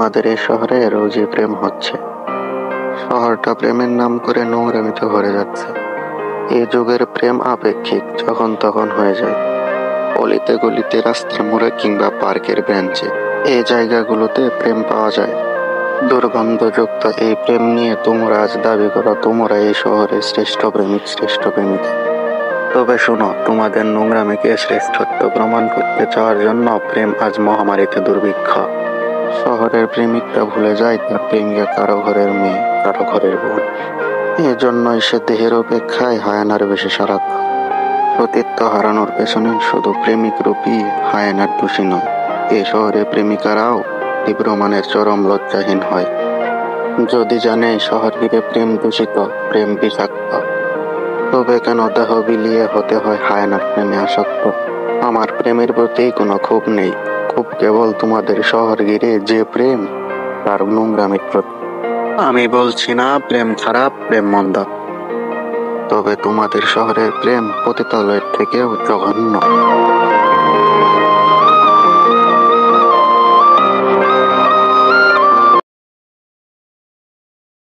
আমাদের এই শহরে রোজই প্রেম হচ্ছে। শহরটা প্রেমের নাম করে নোংরামিতে ভরে যাচ্ছে। এই যুগের প্রেম আপেক্ষিক, যখন তখন হয়ে যায়। অলিতে গলিতে, রাস্তার মোড়ে কিংবা পার্কের বেঞ্চে, এই জায়গাগুলোতে প্রেম পাওয়া যায়। দুর্গন্ধযুক্ত এই প্রেম নিয়ে তোমরা আজ দাবি করো তোমরা এই শহরের শ্রেষ্ঠ প্রেমিক, শ্রেষ্ঠ প্রেমিকা। তবে শোনো, তোমাদের নোংরামিকে শ্রেষ্ঠত্ব প্রমাণ করতে চাওয়ার জন্য প্রেম আজ মহামারীতে দুর্ভিক্ষ। শহরের প্রেমিকটা ভুলে যায় তার প্রেমিকা কারো ঘরের মেয়ে, কারো ঘরের বোন। এজন্যই সে দেহের অপেক্ষায় হায়ানার বেশি সারাক্ষণ। সতীত্ব হারানোর পেছনে শুধু প্রেমিক রূপী হায়ানার দোষী নয়, এ শহরে প্রেমিকারাও তীব্রমানের চরম লজ্জাহীন হয়। যদি জানে শহর ঘিরে প্রেম দূষিত, প্রেম বিষাক্ত, তবে কেন দেহ বিলিয়ে হতে হয় হায়ানার প্রেমে আসক্ত? আমার প্রেমের প্রতি কোনো ক্ষোভ নেই, ক্ষোভ কেবল তোমাদের শহর ঘিরে যে প্রেম, তার নোংরামির প্রতি। আমি বলছি না প্রেম খারাপ, প্রেম মন্দ, তবে তোমাদের শহরের প্রেম পতিতালয়ের থেকেও জঘন্য।